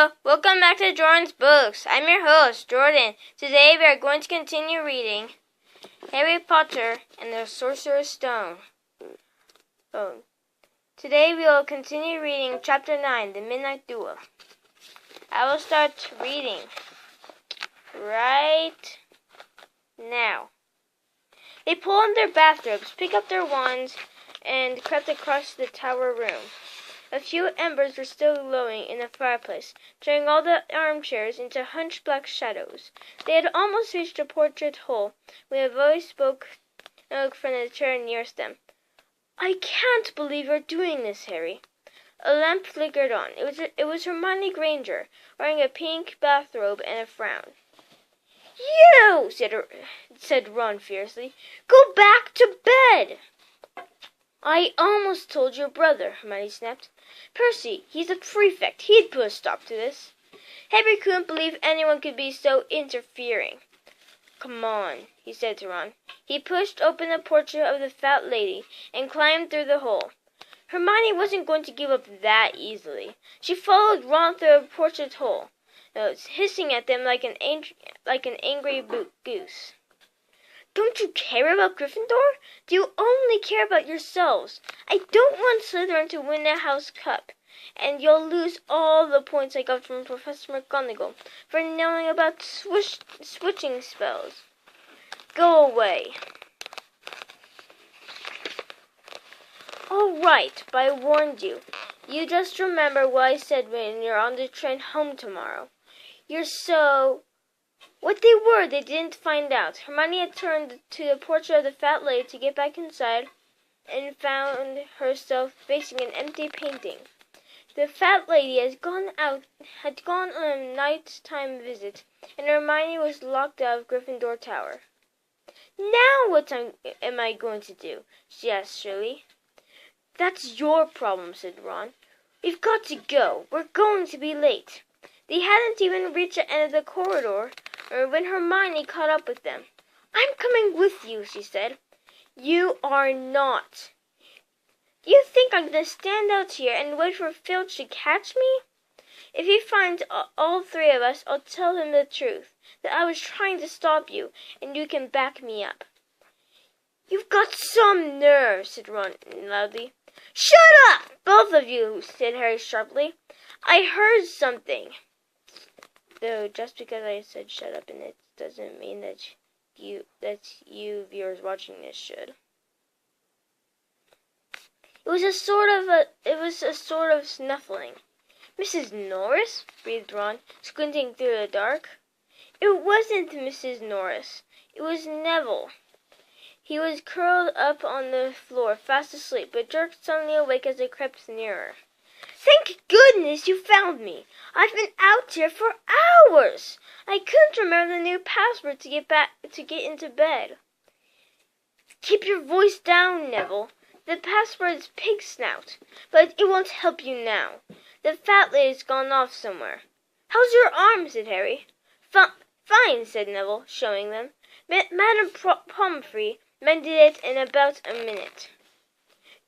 Hello, welcome back to Jordan's Books. I'm your host, Jordan. Today we are going to continue reading Harry Potter and the Sorcerer's Stone. Today we will continue reading Chapter 9, The Midnight Duel. I will start reading right now. They pull on their bathrobes, pick up their wands, and crept across the tower room. A few embers were still glowing in the fireplace, turning all the armchairs into hunched black shadows. They had almost reached the portrait hole when a voice spoke from the chair nearest them. "I can't believe you're doing this, Harry." A lamp flickered on. It was Hermione Granger, wearing a pink bathrobe and a frown. "You!" said Ron fiercely. "Go back to bed!" "I almost told your brother," Hermione snapped. "Percy, he's a prefect. He'd put a stop to this." Harry couldn't believe anyone could be so interfering. "Come on," he said to Ron. He pushed open the portrait of the fat lady and climbed through the hole. Hermione wasn't going to give up that easily. She followed Ron through the portrait hole, hissing at them like an angry goose. "Don't you care about Gryffindor? Do you only care about yourselves? I don't want Slytherin to win the House Cup, and you'll lose all the points I got from Professor McGonagall for knowing about switching spells. Go away." "All right, but I warned you. You just remember what I said when you're on the train home tomorrow. You're so..." What they were, they didn't find out. Hermione had turned to the portrait of the fat lady to get back inside and found herself facing an empty painting. The fat lady had gone on a nighttime visit, and Hermione was locked out of Gryffindor Tower. "Now what am I going to do?" she asked shrilly. "That's your problem," said Ron. "We've got to go. We're going to be late." They hadn't even reached the end of the corridor when Hermione caught up with them. "I'm coming with you," she said. "You are not." "You think I'm going to stand out here and wait for Filch to catch me? If he finds all three of us, I'll tell him the truth, that I was trying to stop you, and you can back me up." "You've got some nerve," said Ron loudly. "Shut up, both of you," said Harry sharply. "I heard something." Though just because I said shut up, and it doesn't mean that you viewers watching this should. It was a sort of snuffling. "Mrs. Norris?" breathed Ron, squinting through the dark. It wasn't Mrs. Norris. It was Neville. He was curled up on the floor, fast asleep, but jerked suddenly awake as they crept nearer. "Thank goodness you found me. I've been out here for hours. I couldn't remember the new password to get into bed." "Keep your voice down, Neville. The password is Pig Snout, but it won't help you now. The fat lady's gone off somewhere." "How's your arm?" said Harry. Fine," said Neville, showing them. Madame Pomfrey mended it in about a minute."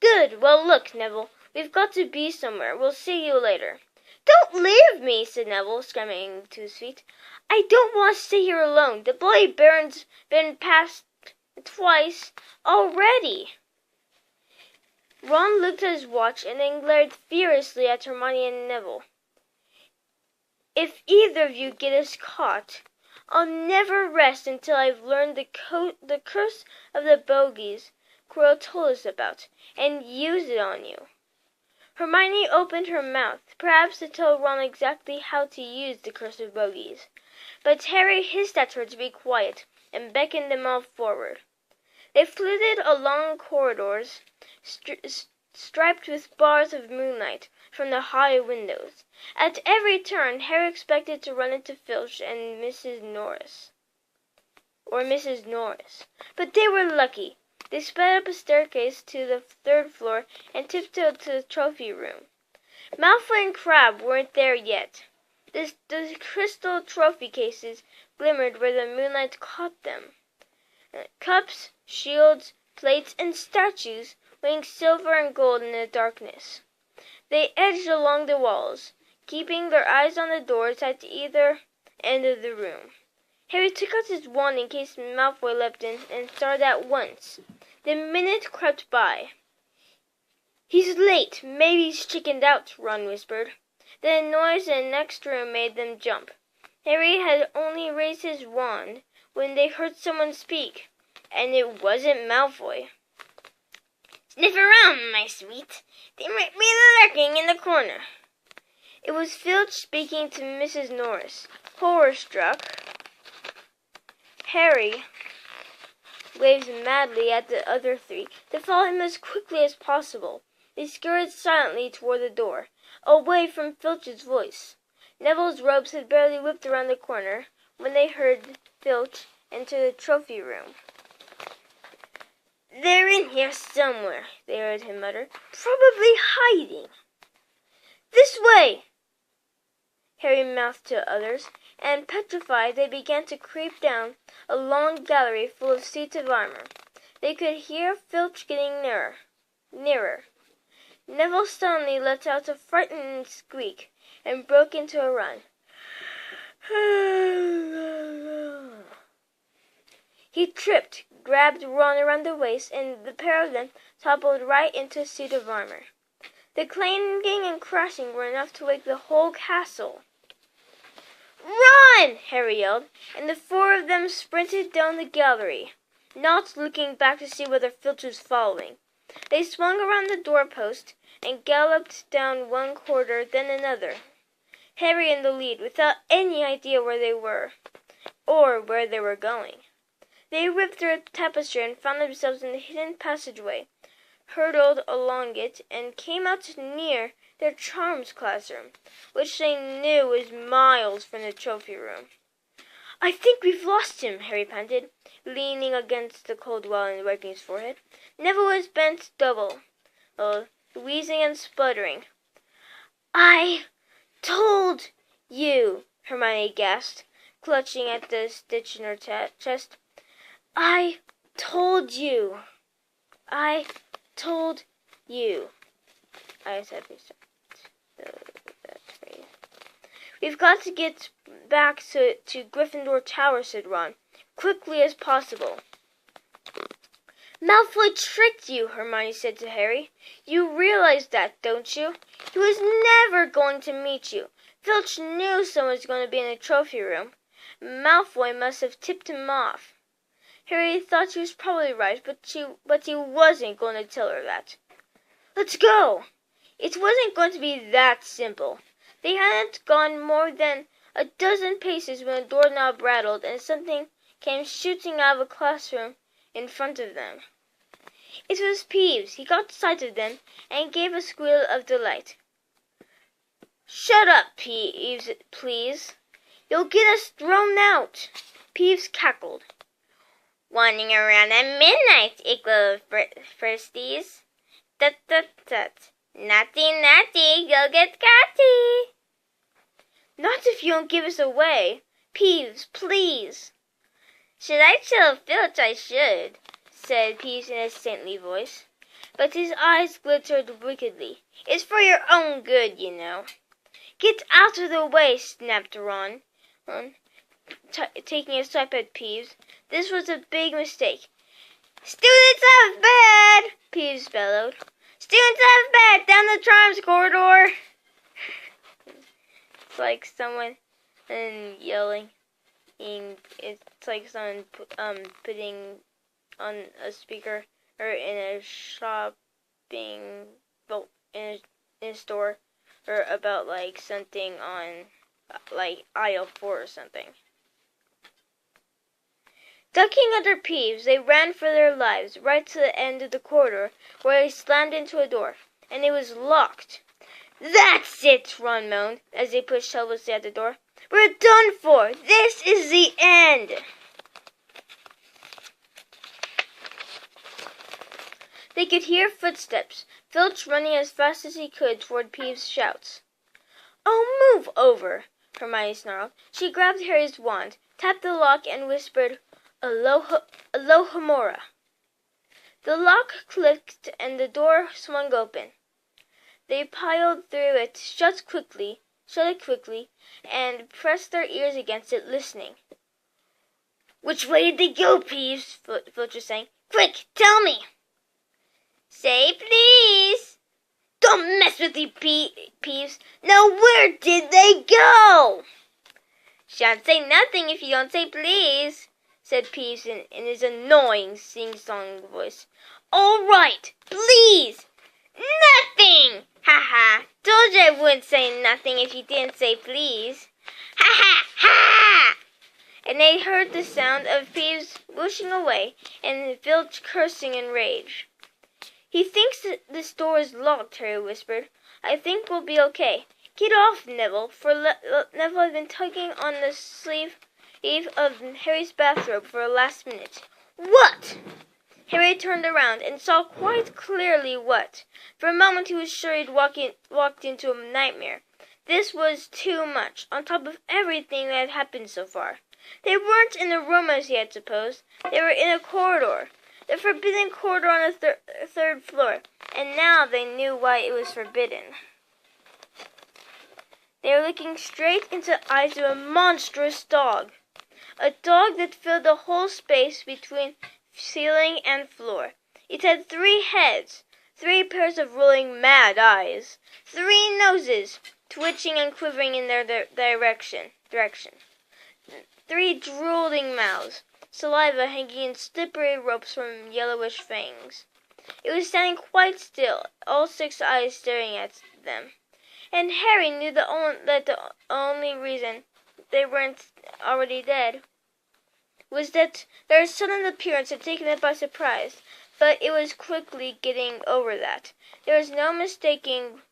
"Good. Well, look, Neville. We've got to be somewhere. We'll see you later." "Don't leave me," said Neville, scrambling to his feet. "I don't want to stay here alone. The Bloody Baron's been past twice already." Ron looked at his watch and then glared furiously at Hermione and Neville. "If either of you get us caught, I'll never rest until I've learned the curse of the bogies Quirrell told us about, and use it on you." Hermione opened her mouth, perhaps to tell Ron exactly how to use the curse of bogies, but Harry hissed at her to be quiet and beckoned them all forward. They flitted along corridors striped with bars of moonlight from the high windows. At every turn Harry expected to run into Filch and Mrs. Norris, but they were lucky. They sped up a staircase to the third floor and tiptoed to the trophy room. Malfoy and Crabbe weren't there yet. The crystal trophy cases glimmered where the moonlight caught them. Cups, shields, plates, and statues weighing silver and gold in the darkness. They edged along the walls, keeping their eyes on the doors at either end of the room. Harry took out his wand in case Malfoy leapt in and started at once. The minute crept by. "He's late. Maybe he's chickened out," Ron whispered. The noise in the next room made them jump. Harry had only raised his wand when they heard someone speak, and it wasn't Malfoy. "Sniff around, my sweet. They might be lurking in the corner." It was Filch speaking to Mrs. Norris. Horror-struck, Harry waved madly at the other three to follow him as quickly as possible. They scurried silently toward the door, away from Filch's voice. Neville's robes had barely whipped around the corner when they heard Filch enter the trophy room. "They're in here somewhere," they heard him mutter. "Probably hiding." "This way!" Harry mouthed to others, and petrified they began to creep down a long gallery full of seats of armor. They could hear Filch getting nearer. Neville suddenly let out a frightened squeak and broke into a run. He tripped, grabbed Ron around the waist, and the pair of them toppled right into a suit of armor. The clanging and crashing were enough to wake the whole castle. "Run!" Harry yelled, and the four of them sprinted down the gallery, not looking back to see whether Filch was following. They swung around the doorpost and galloped down one corridor, then another, Harry in the lead, without any idea where they were, or where they were going. They ripped through a tapestry and found themselves in the hidden passageway, hurtled along it, and came out near their charms classroom, which they knew was miles from the trophy room. "I think we've lost him," Harry panted, leaning against the cold wall and wiping his forehead. Neville was bent double, wheezing and sputtering. "I told you," Hermione gasped, clutching at the stitch in her chest. "I told you. I told you." I said that phrase. "We've got to get back to Gryffindor Tower," said Ron, "quickly as possible." "Malfoy tricked you," Hermione said to Harry. "You realize that, don't you? He was never going to meet you. Filch knew someone was going to be in the trophy room. Malfoy must have tipped him off." Harry thought she was probably right, but he wasn't going to tell her that. "Let's go!" It wasn't going to be that simple. They hadn't gone more than a dozen paces when a doorknob rattled and something came shooting out of a classroom in front of them. It was Peeves. He caught sight of them and gave a squeal of delight. "Shut up, Peeves, please. You'll get us thrown out." Peeves cackled. "Wandering around at midnight, igloo firsties. Tut, tut, tut. Naughty, naughty, go get Catty." "Not if you don't give us away. Peeves, please." "Should I tell Filch I should," said Peeves in a saintly voice, but his eyes glittered wickedly. "It's for your own good, you know." "Get out of the way," snapped Ron, taking a swipe at Peeves. This was a big mistake. "Students of bed!" Peeves bellowed. "Students of bed, down the charms corridor!" It's like someone yelling. It's like someone putting on a speaker or in a shopping, well, in a store, or about like something on like aisle 4 or something. Ducking under Peeves, they ran for their lives right to the end of the corridor, where they slammed into a door, and it was locked. "That's it!" Ron moaned, as they pushed helplessly at the door. "We're done for! This is the end!" They could hear footsteps, Filch running as fast as he could toward Peeves' shouts. "Oh, move over!" Hermione snarled. She grabbed Harry's wand, tapped the lock, and whispered, "Alohomora." The lock clicked and the door swung open. They piled through it, shut quickly, shut it quickly, and pressed their ears against it, listening. "Which way did they go, Peeves?" Filch was saying. "Quick, tell me." "Say please." "Don't mess with you, Peeves. Now where did they go?" "Shan't say nothing if you don't say please," said Peeves in his annoying sing-song voice. "All right, please." "Nothing! Ha ha! Told you I wouldn't say nothing if you didn't say please. Ha ha ha!" And they heard the sound of Peeves whooshing away and Filch cursing in rage. "He thinks that this door is locked," Harry whispered. "I think we'll be okay. Get off, Neville," for Neville had been tugging on the sleeve of Harry's bathrobe for a last minute. "What?" Harry turned around and saw quite clearly what. For a moment he was sure he'd walked into a nightmare. This was too much, on top of everything that had happened so far. They weren't in a room as he had supposed. They were in a corridor. The forbidden corridor on the third floor. And now they knew why it was forbidden. They were looking straight into the eyes of a monstrous dog. A dog that filled the whole space between ceiling and floor. It had 3 heads, 3 pairs of rolling mad eyes, 3 noses, twitching and quivering in their direction. 3 drooling mouths, saliva hanging in slippery ropes from yellowish fangs. It was standing quite still, all 6 eyes staring at them. And Harry knew that the only reason they weren't already dead was that their sudden appearance had taken it by surprise, but it was quickly getting over that. There was no mistaking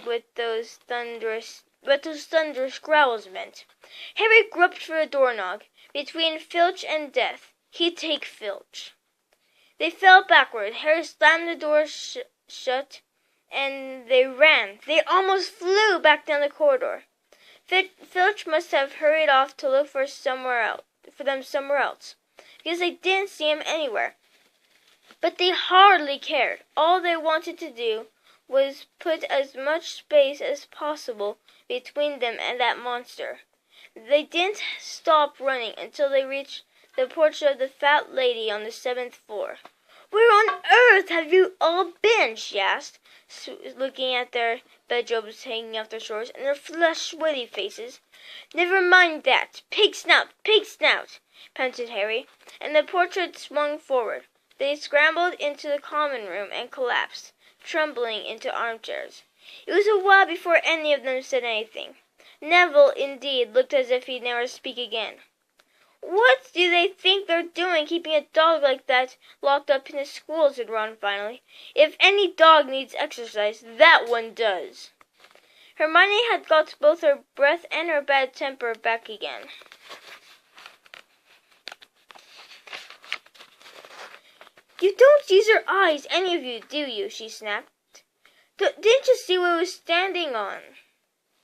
what those thunderous growls meant. Harry groped for a doorknob. Between Filch and death, he'd take Filch. They fell backward. Harry slammed the door shut, and they ran. They almost flew back down the corridor. Filch must have hurried off to look for them somewhere else, because they didn't see him anywhere. But they hardly cared. All they wanted to do was put as much space as possible between them and that monster. They didn't stop running until they reached the portrait of the fat lady on the 7th floor. "Where on earth have you all been?" she asked, looking at their bedrobes hanging off their shoulders and their flushed, sweaty faces. "Never mind that. Pig snout, panted Harry, and the portrait swung forward. They scrambled into the common room and collapsed, trembling, into armchairs. It was a while before any of them said anything. Neville, indeed, looked as if he'd never speak again. "What do they think they're doing, keeping a dog like that locked up in a school?" said Ron finally. "If any dog needs exercise, that one does." Hermione had got both her breath and her bad temper back again. "You don't use your eyes, any of you, do you?" she snapped. "Didn't you see what it was standing on?"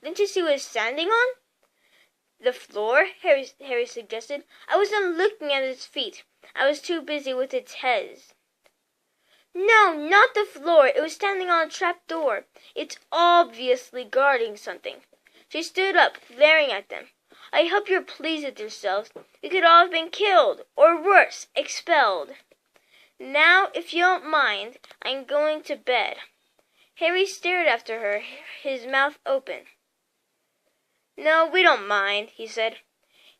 "Didn't you see what it was standing on?" "The floor," Harry suggested. "I wasn't looking at its feet. I was too busy with its head." "No, not the floor. It was standing on a trap door. It's obviously guarding something." She stood up, glaring at them. "I hope you're pleased with yourselves. We could all have been killed, or worse, expelled. Now, if you don't mind, I'm going to bed." Harry stared after her, his mouth open. "No, we don't mind," he said.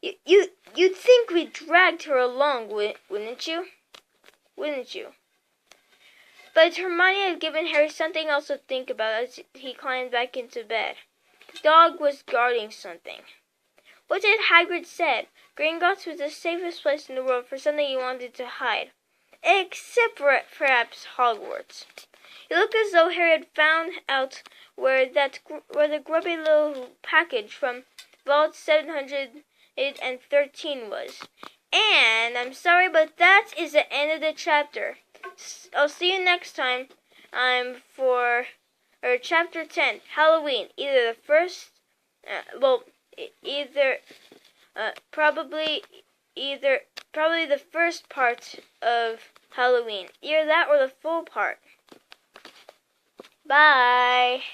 You'd think we dragged her along, wouldn't you? But Hermione had given Harry something else to think about as he climbed back into bed. The dog was guarding something. What had Hagrid said? Gringotts was the safest place in the world for something he wanted to hide. Except for perhaps Hogwarts. It looked as though Harry had found out where the grubby little package from Vault 713 was. And I'm sorry, but that is the end of the chapter. I'll see you next time. For chapter 10, Halloween. Probably the first part of Halloween. Either that or the full part. Bye.